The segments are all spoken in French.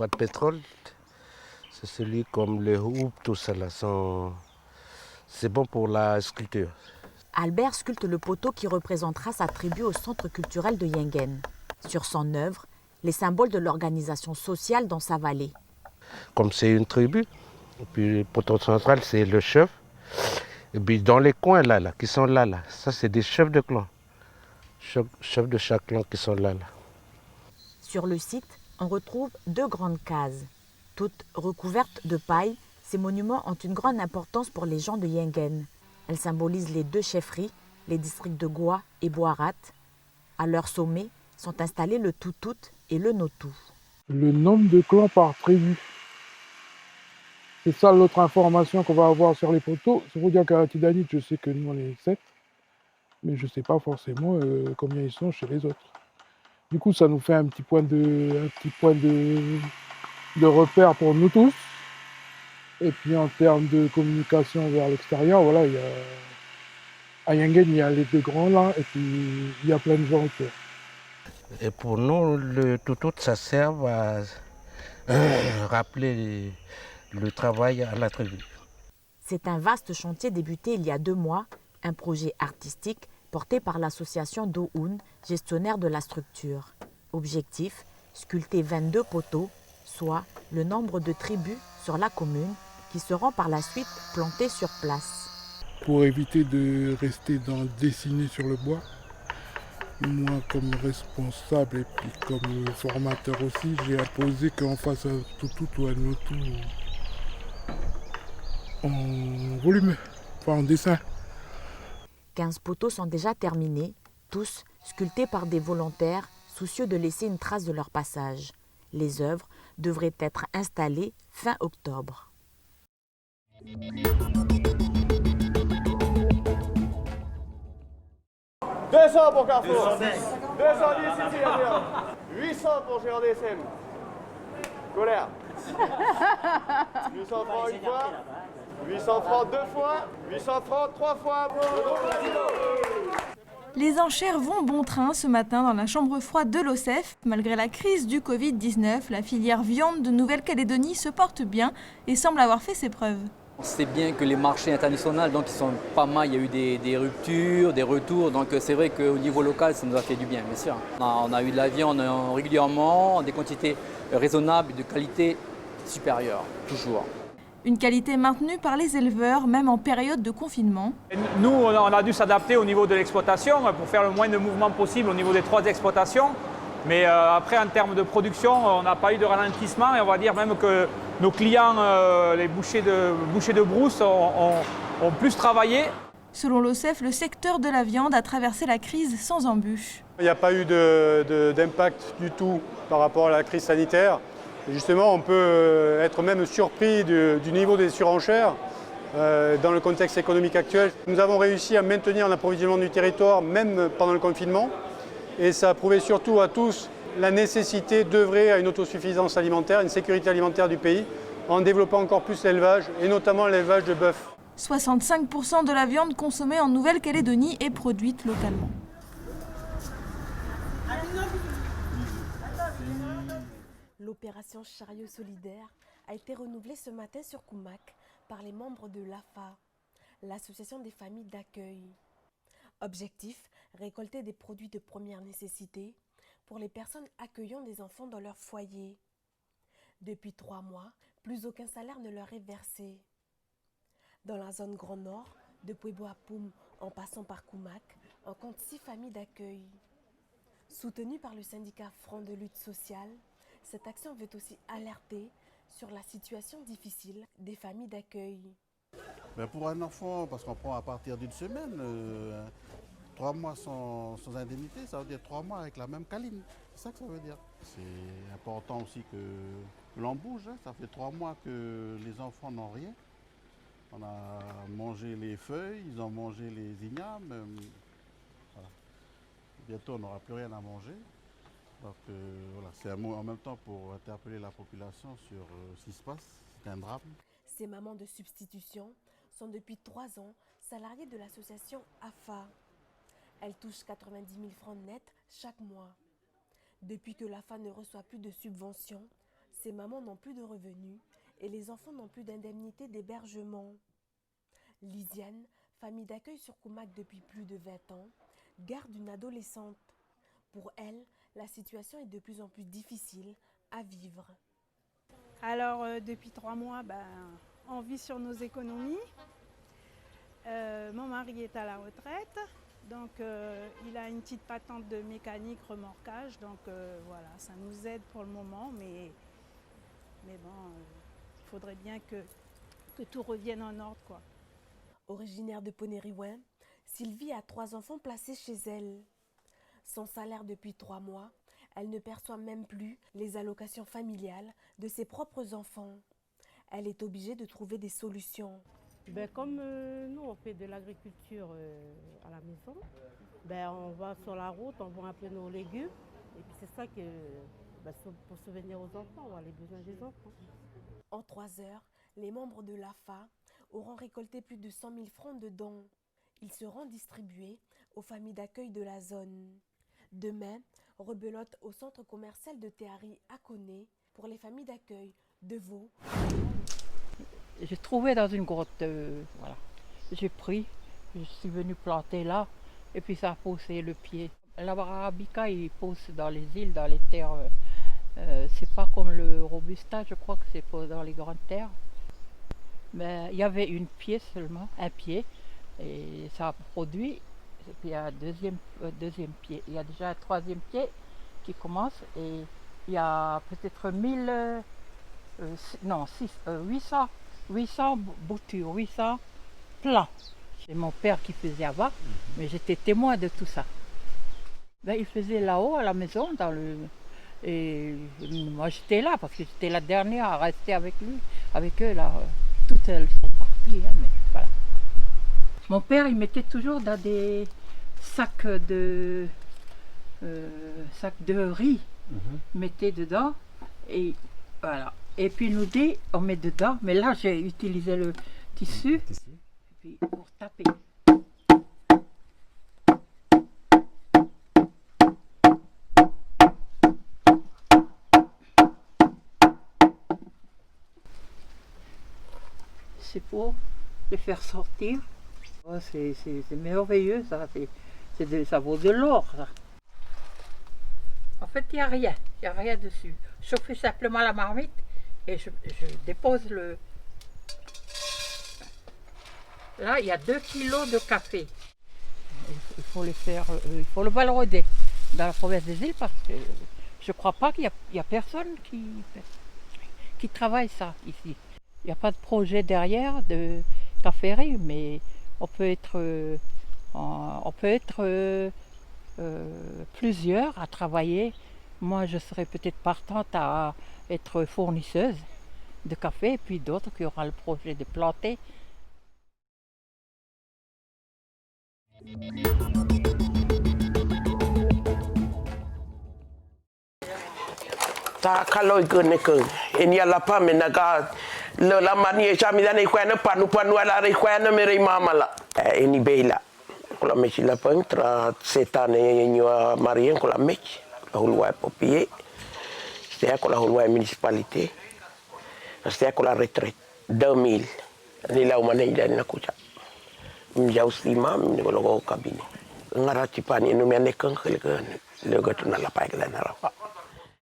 bas de pétrole. C'est celui comme le houppe, tout ça là. C'est bon pour la sculpture. Albert sculpte le poteau qui représentera sa tribu au centre culturel de Yengen. Sur son œuvre, les symboles de l'organisation sociale dans sa vallée. Comme c'est une tribu, et puis le poteau central c'est le chef. Et puis dans les coins là, qui sont là, ça c'est des chefs de clan. Chefs de chaque clan qui sont là. Sur le site, on retrouve 2 grandes cases. Toutes recouvertes de paille, ces monuments ont une grande importance pour les gens de Yengen. Elles symbolisent les 2 chefferies, les districts de Goua et Boarat. À leur sommet sont installés le Toutout et le Notou. Le nombre de clans par tribu. C'est ça l'autre information qu'on va avoir sur les poteaux. C'est pour dire qu'à Tidanit, je sais que nous on est 7, mais je ne sais pas forcément combien ils sont chez les autres. Du coup, ça nous fait un petit point de repère pour nous tous. Et puis en termes de communication vers l'extérieur, voilà, à Yengen, il y a les 2 grands là, et puis il y a plein de gens autour. Et pour nous, le toutout, ça sert à rappeler le travail à la tribu. C'est un vaste chantier débuté il y a 2 mois, un projet artistique porté par l'association Dohoun, gestionnaire de la structure. Objectif, sculpter 22 poteaux, soit le nombre de tribus sur la commune qui seront par la suite plantées sur place. Pour éviter de rester dans dessiner sur le bois, moi comme responsable et puis comme formateur aussi, j'ai imposé qu'on fasse un toutout ou un notou en volume, enfin en dessin. 15 poteaux sont déjà terminés, tous sculptés par des volontaires soucieux de laisser une trace de leur passage. Les œuvres devraient être installées fin octobre. 200 pour Carrefour. 210 ici, Adrien. 800 pour Gérard DSM. Colère. 800 francs une fois. 800 francs 2 fois. 800 francs 3 fois. Les enchères vont bon train ce matin dans la chambre froide de l'OCEF. Malgré la crise du Covid-19, la filière viande de Nouvelle-Calédonie se porte bien et semble avoir fait ses preuves. C'est bien que les marchés internationaux, donc ils sont pas mal, il y a eu des ruptures, des retours, donc c'est vrai qu'au niveau local, ça nous a fait du bien, bien sûr. On a eu de la viande régulièrement, des quantités raisonnables, de qualité supérieure, toujours. Une qualité maintenue par les éleveurs, même en période de confinement. Nous, on a dû s'adapter au niveau de l'exploitation pour faire le moins de mouvements possible au niveau des 3 exploitations. Mais après, en termes de production, on n'a pas eu de ralentissement et on va dire même que nos clients, les bouchers de brousse, ont plus travaillé. Selon l'OCEF, le secteur de la viande a traversé la crise sans embûches. Il n'y a pas eu d'impact du tout par rapport à la crise sanitaire. Et justement, on peut être même surpris du niveau des surenchères dans le contexte économique actuel. Nous avons réussi à maintenir l'approvisionnement du territoire même pendant le confinement. Et ça a prouvé surtout à tous la nécessité d'œuvrer à une autosuffisance alimentaire, une sécurité alimentaire du pays, en développant encore plus l'élevage, et notamment l'élevage de bœuf. 65% de la viande consommée en Nouvelle-Calédonie est produite localement. L'opération Chariot solidaire a été renouvelée ce matin sur Koumak par les membres de l'AFA, l'association des familles d'accueil. Objectif, récolter des produits de première nécessité pour les personnes accueillant des enfants dans leur foyer. Depuis 3 mois, plus aucun salaire ne leur est versé. Dans la zone Grand Nord, de Puebo à Poum en passant par Koumak, on compte 6 familles d'accueil. Soutenue par le syndicat Front de lutte sociale, cette action veut aussi alerter sur la situation difficile des familles d'accueil. Pour un enfant, parce qu'on prend à partir d'une semaine, 3 mois sans indemnité, ça veut dire 3 mois avec la même câline. C'est ça que ça veut dire. C'est important aussi que l'on bouge. Ça fait 3 mois que les enfants n'ont rien. On a mangé les feuilles, ils ont mangé les ignames. Voilà. Bientôt, on n'aura plus rien à manger. Donc voilà, c'est un mot en même temps pour interpeller la population sur ce qui se passe. C'est un drame. Ces mamans de substitution sont depuis 3 ans salariées de l'association AFA. Elles touchent 90 000 francs nets chaque mois. Depuis que l'AFA ne reçoit plus de subventions, Ces mamans n'ont plus de revenus et les enfants n'ont plus d'indemnité d'hébergement. Lisiane, famille d'accueil sur Koumak depuis plus de 20 ans, garde une adolescente. Pour elle, la situation est de plus en plus difficile à vivre. Alors, depuis 3 mois, on vit sur nos économies. Mon mari est à la retraite, donc il a une petite patente de mécanique remorquage, donc voilà, ça nous aide pour le moment, mais bon, il faudrait bien que tout revienne en ordre, quoi. Originaire de Ponériouin, Sylvie a 3 enfants placés chez elle. Sans salaire depuis 3 mois, elle ne perçoit même plus les allocations familiales de ses propres enfants. Elle est obligée de trouver des solutions. Comme nous, on fait de l'agriculture à la maison, on va sur la route, on vend un peu nos légumes. Et puis c'est ça que, pour subvenir aux enfants, on a les besoins des enfants. En 3 heures, les membres de l'AFA auront récolté plus de 100 000 francs de dons. Ils seront distribués aux familles d'accueil de la zone. Demain, rebelote au centre commercial de Théari à Koné pour les familles d'accueil de Vaud. J'ai trouvé dans une grotte, voilà. J'ai pris, je suis venue planter là, et puis ça a poussé le pied. L'arbre arabica, il pousse dans les îles, dans les terres. C'est pas comme le robusta, je crois que c'est pas dans les grandes terres. Mais il y avait une pied seulement, un pied, et ça a produit. Et puis il y a un deuxième pied. Il y a déjà un 3e pied qui commence, et il y a peut-être 800 boutures, 800 plants. C'est mon père qui faisait avant, mais j'étais témoin de tout ça. Il faisait là-haut à la maison, et moi j'étais là, parce que j'étais la dernière à rester avec lui, avec eux là. Toutes elles sont parties, mais voilà. Mon père, il mettait toujours dans des sacs de riz, il mettait dedans, et voilà. Et puis il nous dit, on met dedans, mais là j'ai utilisé le tissu, et puis pour taper. C'est pour les faire sortir. Oh, c'est merveilleux, ça. Ça vaut de l'or, ça. En fait, il n'y a rien dessus. Je fais simplement la marmite et je dépose le... Là, il y a 2 kilos de café. Il faut le valoriser dans la province des îles, parce que je ne crois pas qu'il y a personne qui travaille ça ici. Il n'y a pas de projet derrière de caféirie, mais on peut être plusieurs à travailler. Moi, je serais peut-être partante à être fournisseuse de café, et puis d'autres qui auront le projet de planter. Ta kaloi kene keng eni ala pa menaga le la mani e chami dane kwena panu ala re kwena mere mamala eni beila kola mechi la pentra setane nyo marien kola mechi hulwa popie c'est kola hulwa municipalité c'est kola retraite 2000 ni la umane idani na kucha mjausima ni logo kabine ngara tipani no mene keng le gotuna la pa gela na rafa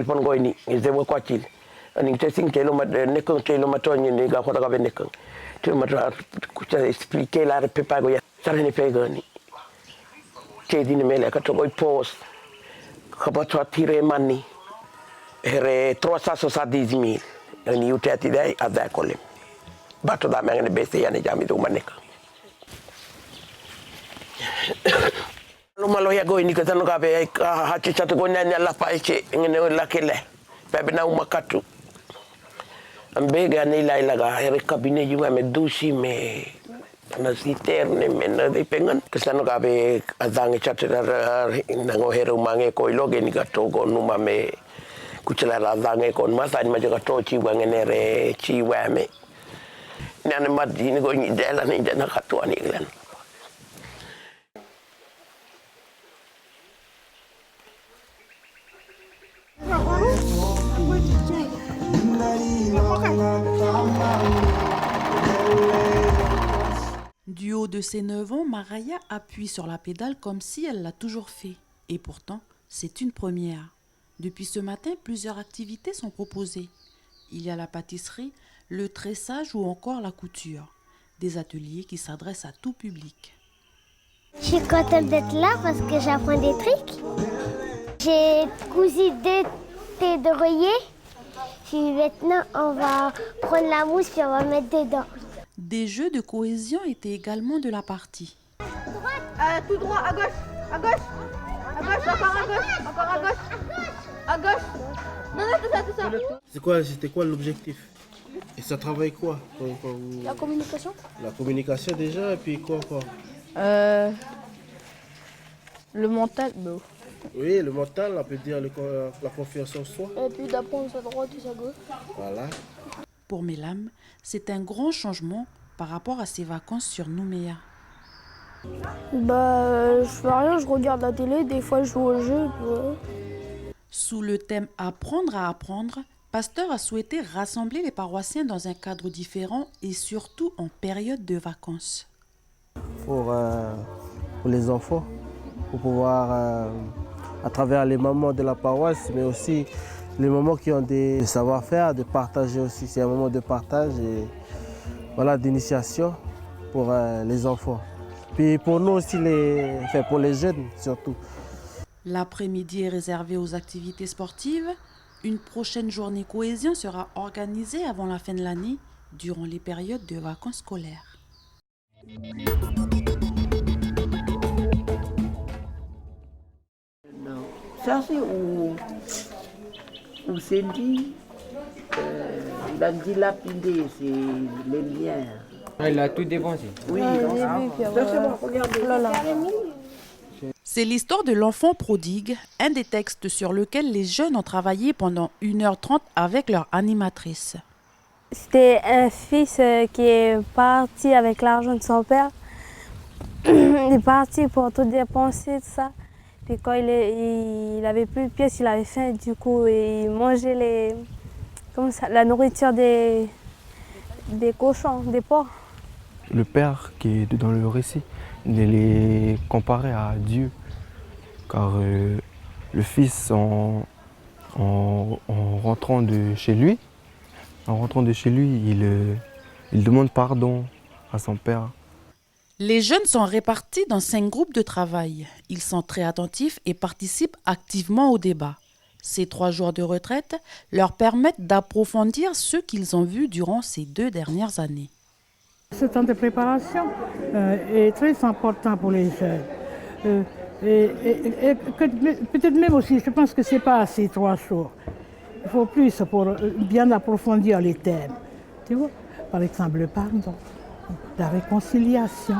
pon goy ni zebo ko til ani te sing telo ma ne ko telo ma toni ni ga ko daga ben nekon te ma ku ta expliquer la pepa go ya sare ni pegani te dine mele ka to goy post ka ba to tire mani ere 370.000 ani utati dai ada kolem bato da mengene bese ya ne jami do manek Malo ya goini ka tanu ka be ha chi chatu ko nyanya la pa che ngene la kele pe be na umakatu ambe ga ni la ga here kabine ju me dusi me na citerne me na de pengan ka tanu ka be azange chatu na ngo here umange ko iloge ni ka to go numa me kuchela la azange ko ma sa ni ma ka to chi wa ngene re chi wa me nana madi ni go ni de la ni de na ka to ni glen Du haut de ses 9 ans, Maraya appuie sur la pédale comme si elle l'a toujours fait. Et pourtant, c'est une première. Depuis ce matin, plusieurs activités sont proposées. Il y a la pâtisserie, le tressage ou encore la couture. Des ateliers qui s'adressent à tout public. Je suis contente d'être là parce que j'apprends des trucs. J'ai cousu 2 thés d'oreiller. Puis maintenant, on va prendre la mousse puis on va mettre dedans. Des jeux de cohésion étaient également de la partie. Tout droit, à gauche, à gauche, à gauche, encore à gauche, encore à gauche, à gauche. Non, tout ça. C'était quoi l'objectif? Et ça travaille quoi? La communication. La communication déjà, et puis quoi encore? Le mental, bon. Oui, le mental, on peut dire la confiance en soi. Et puis d'apprendre sa droite et sa gauche. Voilà. Pour Mélam, c'est un grand changement par rapport à ses vacances sur Nouméa. Je fais rien, je regarde la télé, des fois je joue au jeu. Sous le thème Apprendre à apprendre, Pasteur a souhaité rassembler les paroissiens dans un cadre différent et surtout en période de vacances. Pour les enfants, pour pouvoir, à travers les moments de la paroisse, mais aussi les moments qui ont des savoir-faire, de partager aussi. C'est un moment de partage et voilà, d'initiation pour les enfants. Puis pour nous aussi, pour les jeunes surtout. L'après-midi est réservé aux activités sportives. Une prochaine journée cohésion sera organisée avant la fin de l'année, durant les périodes de vacances scolaires. Non, ça c'est où c'est dit, il a dilapidé, c'est les liens. Il a tout dépensé. Oui, ça c'est bon, regardez. C'est l'histoire de l'enfant prodigue, un des textes sur lequel les jeunes ont travaillé pendant 1h30 avec leur animatrice. C'était un fils qui est parti avec l'argent de son père. Il est parti pour tout dépenser, tout ça. Puis quand il avait plus de pièces, il avait faim, du coup il mangeait la nourriture des cochons, des porcs. Le père qui est dans le récit, il est comparé à Dieu, car le fils en rentrant de chez lui, il demande pardon à son père. Les jeunes sont répartis dans 5 groupes de travail. Ils sont très attentifs et participent activement au débat. Ces 3 jours de retraite leur permettent d'approfondir ce qu'ils ont vu durant ces 2 dernières années. Ce temps de préparation est très important pour les jeunes. Peut-être même aussi, je pense que ce n'est pas assez 3 jours. Il faut plus pour bien approfondir les thèmes. Tu vois, par exemple, le pardon, la réconciliation.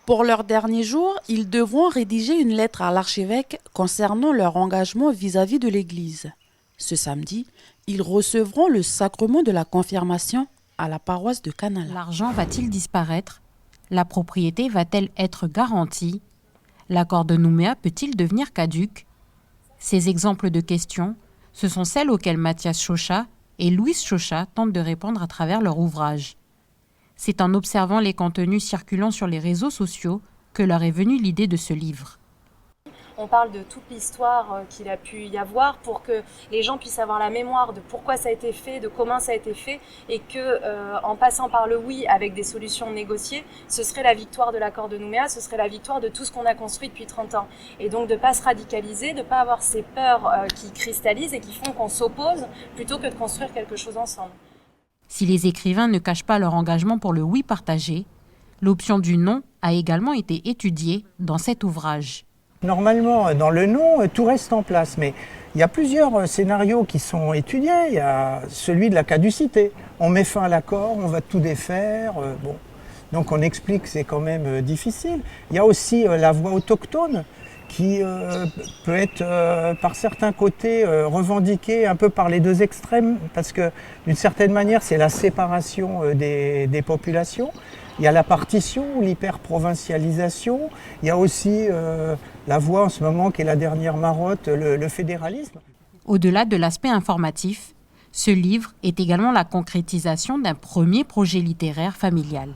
Pour leur dernier jour, ils devront rédiger une lettre à l'archevêque concernant leur engagement vis-à-vis de l'Église. Ce samedi, ils recevront le sacrement de la confirmation à la paroisse de Canala. L'argent va-t-il disparaître? La propriété va-t-elle être garantie? L'accord de Nouméa peut-il devenir caduc? Ces exemples de questions, ce sont celles auxquelles Mathias Chauchat et Louise Chauchat tentent de répondre à travers leur ouvrage. C'est en observant les contenus circulant sur les réseaux sociaux que leur est venue l'idée de ce livre. On parle de toute l'histoire qu'il a pu y avoir pour que les gens puissent avoir la mémoire de pourquoi ça a été fait, de comment ça a été fait, et que en passant par le oui avec des solutions négociées, ce serait la victoire de l'accord de Nouméa, ce serait la victoire de tout ce qu'on a construit depuis 30 ans. Et donc de ne pas se radicaliser, de ne pas avoir ces peurs qui cristallisent et qui font qu'on s'oppose plutôt que de construire quelque chose ensemble. Si les écrivains ne cachent pas leur engagement pour le oui partagé, l'option du non a également été étudiée dans cet ouvrage. Normalement, dans le non, tout reste en place, mais il y a plusieurs scénarios qui sont étudiés. Il y a celui de la caducité. On met fin à l'accord, on va tout défaire. Bon. Donc on explique que c'est quand même difficile. Il y a aussi la voix autochtone qui peut être par certains côtés revendiquée un peu par les 2 extrêmes, parce que d'une certaine manière, c'est la séparation des populations. Il y a la partition, l'hyperprovincialisation. Il y a aussi la voie en ce moment qui est la dernière marotte, le fédéralisme. Au-delà de l'aspect informatif, Ce livre est également la concrétisation d'un premier projet littéraire familial.